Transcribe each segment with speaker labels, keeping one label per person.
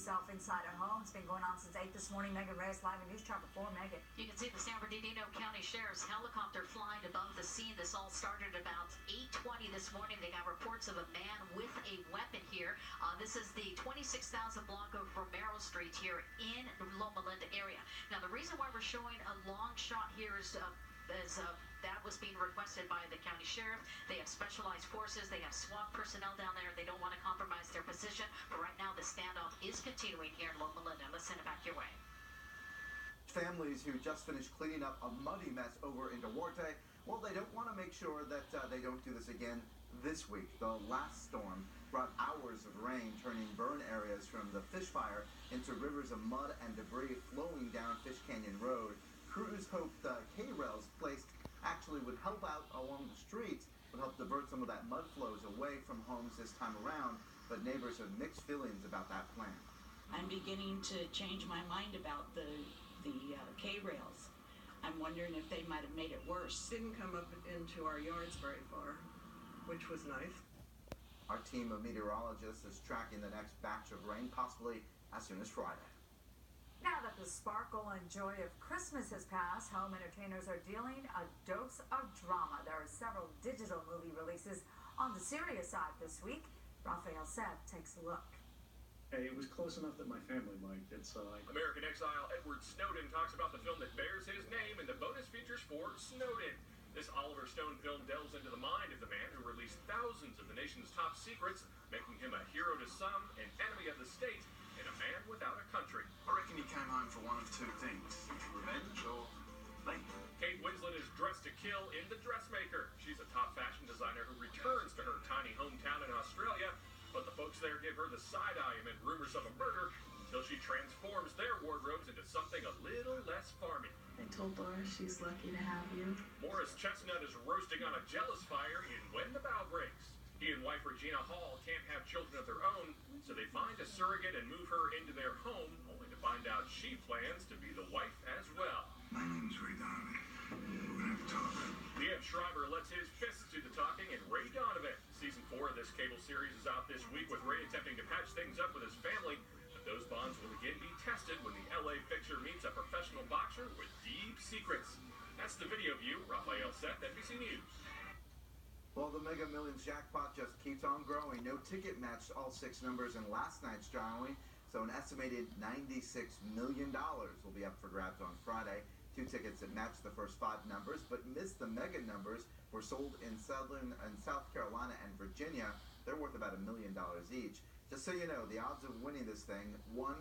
Speaker 1: himself inside a home. It's been going on since 8 this morning. Megan Reyes live in News Chopper 4. Megan.
Speaker 2: You can see the San Bernardino County Sheriff's helicopter flying above the scene. This all started about 8:20 this morning. They got reports of a man with a weapon here. This is the 26,000 block of Romero Street here in Loma Linda area. Now, the reason why we're showing a long shot here is that was being requested by the county sheriff. They have specialized forces. They have SWAT personnel down there. They don't want to compromise their position. But right now, the standoff is continuing here in Loma Linda. Let's send it back your way.
Speaker 3: Families who just finished cleaning up a muddy mess over in Duarte, well, they don't want to make sure that they don't do this again this week. The last storm brought hours of rain, turning burn areas from the fish fire into rivers of mud and debris flowing down Fish Canyon Road. Crews hoped K-rails placed actually would help out along the streets, would help divert some of that mud flows away from homes this time around, but neighbors have mixed feelings about that plan.
Speaker 4: I'm beginning to change my mind about the K-rails. I'm wondering if they might have made it worse.
Speaker 5: Didn't come up into our yards very far, which was nice.
Speaker 3: Our team of meteorologists is tracking the next batch of rain, possibly as soon as Friday.
Speaker 1: Now that the sparkle and joy of Christmas has passed, home entertainers are dealing a dose of drama. There are several digital movie releases on the serious side this week. Raphael Seth takes a look.
Speaker 6: Hey, it was close enough that my family liked it, so
Speaker 7: American exile Edward Snowden talks about the film that bears his name and the bonus features for Snowden. This Oliver Stone film delves into the mind of the man who released thousands of the nation's top secrets, making him a hero to some, an enemy of the state, and a man without a country.
Speaker 8: I reckon he came home for one of two things, revenge or fame.
Speaker 7: Kate Winslet is dressed to kill in The Dressmaker. She's a top fashion designer who returns to her tiny hometown in Australia, but the folks there give her the side eye amid rumors of a murder until she transforms their wardrobes into something a little less farmy.
Speaker 9: I told Laura she's lucky to have you.
Speaker 7: Morris Chestnut is roasting on a jealous fire in When the Bough Breaks. He and wife Regina Hall can't have children of their own, so they find a surrogate and move her into their home, only to find out she plans to be the wife as well.
Speaker 8: My name's Ray Donovan. We're gonna have to talk.
Speaker 7: Liev Schreiber lets his fists do the talking, and Ray Donovan. Season 4 of this cable series is out this week, with Ray attempting to patch things up with his family. But those bonds will again be tested when the LA fixer meets a professional boxer with deep secrets. That's the video view. Raphael Seth, NBC News.
Speaker 3: Well, the Mega Millions jackpot just keeps on growing. No ticket matched all 6 numbers in last night's drawing, so an estimated $96 million will be up for grabs on Friday. 2 tickets that matched the first 5 numbers but missed the mega numbers were sold in South Carolina and Virginia. They're worth about $1 million each. Just so you know, the odds of winning this thing, 1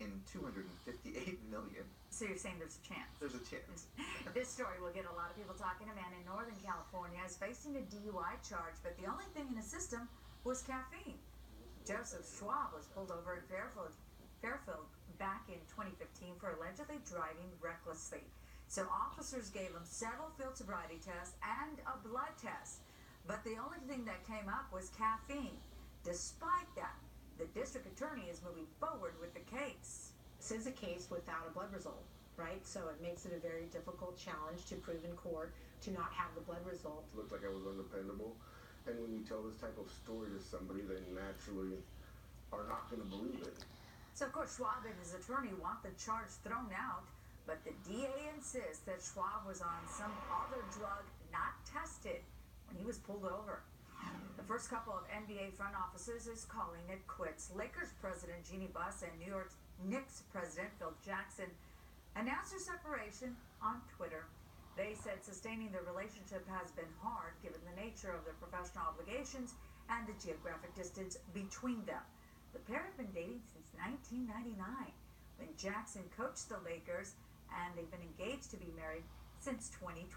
Speaker 3: in 258 million.
Speaker 1: So you're saying there's a chance?
Speaker 3: There's a chance.
Speaker 1: This story will get a lot of people talking. A man in Northern California is facing a DUI charge, but the only thing in his system was caffeine. Joseph Schwab was pulled over in Fairfield back in 2015 for allegedly driving recklessly. So officers gave him several field sobriety tests and a blood test, but the only thing that came up was caffeine. Despite that, the district attorney is moving forward with the case.
Speaker 10: This is a case without a blood result, right? So it makes it a very difficult challenge to prove in court to not have the blood result.
Speaker 11: It looked like I was undependable, and when you tell this type of story to somebody, they naturally are not going to believe it.
Speaker 1: So, of course, Schwab and his attorney want the charge thrown out, but the DA insists that Schwab was on some other drug not tested when he was pulled over. The first couple of NBA front offices is calling it quits. Lakers president Jeannie Buss and New York Knicks president Phil Jackson announced their separation on Twitter. They said sustaining their relationship has been hard given the nature of their professional obligations and the geographic distance between them. The pair have been dating since 1999, when Jackson coached the Lakers, and they've been engaged to be married since 2012.